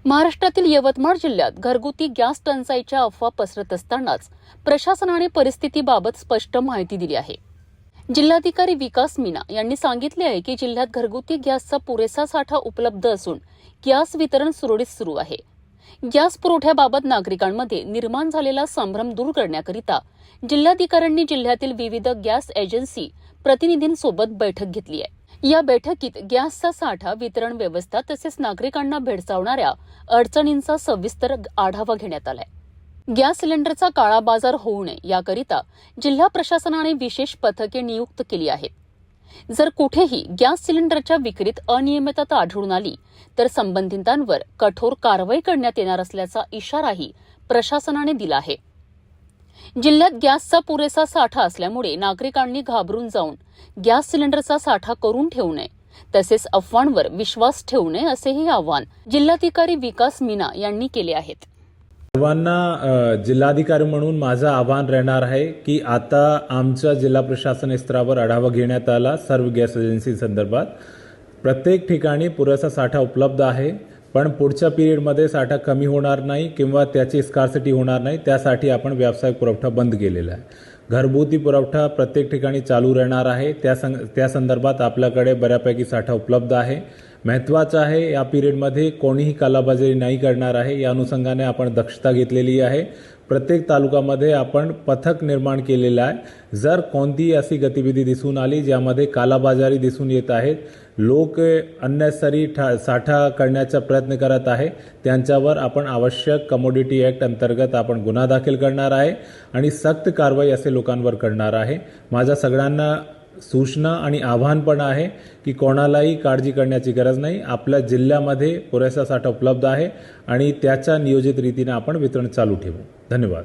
महाराष्ट्रातील यवतमाळ जिल्ह्यात घरगुती गॅस टंचाईच्या अफवा पसरत असतानाच प्रशासनाने परिस्थितीबाबत स्पष्ट माहिती दिली आहे। जिल्हाधिकारी विकास मीना यांनी सांगितले आहे की जिल्ह्यात घरगुती गॅसचा पुरेसा साठा उपलब्ध असून गॅस वितरण सुरळीत सुरू आहे। गॅस पुरवठ्याबाबत नागरिकांमध्ये निर्माण झालेला संभ्रम दूर करण्याकरिता जिल्हाधिकाऱ्यांनी जिल्ह्यातील विविध गॅस एजन्सी प्रतिनिधींसोबत बैठक घेतली आहे। या बैठकीत गॅसचा साठा, वितरण व्यवस्था तसेच नागरिकांना भेडसावणाऱ्या अडचणींचा सविस्तर आढावा घेण्यात आलाय। गॅस सिलेंडरचा काळा बाजार होऊ नये याकरिता जिल्हा प्रशासनाने विशेष पथके नियुक्त केली आहेत। जर कुठेही गॅस सिलेंडरच्या विक्रीत अनियमितता आढळून आली तर संबंधितांवर कठोर कारवाई करण्यात येणार असल्याचा इशाराही प्रशासनाने दिला आहे। जिल्ह्यात गॅसचा पुरेसा साठा असल्यामुळे नागरिकांनी घाबरून जाऊन गॅस सिलेंडरचा साठा करून ठेवू नये तसेच अफवांवर विश्वास ठेवू नये असेही आवाहन जिल्हाधिकारी विकास मीना यांनी केले आहे। सर्वांना जिल्हाधिकारी म्हणून माझं आवाहन राहणार आहे की आता आमच्या जिल्हा प्रशासन स्तरावर आढावा घेण्यात आला सर्व गॅस एजन्सी संदर्भात। प्रत्येक ठिकाणी पुरेसा साठा उपलब्ध आहे, पण पुढच्या पिरियडमध्ये साठा कमी होणार नाही किंवा त्याची स्कार्सिटी होणार नाही, त्यासाठी आपण व्यावसायिक पुरवठा बंद केलेला आहे। घरगुती पुरवठा प्रत्येक ठिकाणी चालू राहणार आहे। त्या संदर्भात आपल्याकडे बऱ्यापैकी साठा उपलब्ध आहे। महत्त्वाचं आहे या पिरियडमध्ये कोणीही कालाबाजारी नाही करणार आहे, या अनुषंगाने आपण दक्षता घेतलेली आहे। प्रत्येक तालुक्यामध्ये आपण पथक निर्माण केलेलं आहे। जर कोणतीही अशी गतिविधी दिसून आली ज्यामध्ये कालाबाजारी दिसून येत आहेत, लोक अननेसेसरी साठा करण्याचा प्रयत्न करत आहे, त्यांच्यावर आपण आवश्यक कमोडिटी ॲक्ट अंतर्गत आपण गुन्हा दाखल करणार आहे आणि सक्त कारवाई असे लोकांवर करणार आहे। माझ्या सगळ्यांना सूचना आणि आव्हान पण आहे की कोणालाही काळजी करण्याची गरज नाही। आपल्या जिल्ह्यामध्ये पुरेसा साठा उपलब्ध आहे आणि त्याच्या नियोजित रीतीने आपण वितरण चालू ठेवू। धन्यवाद।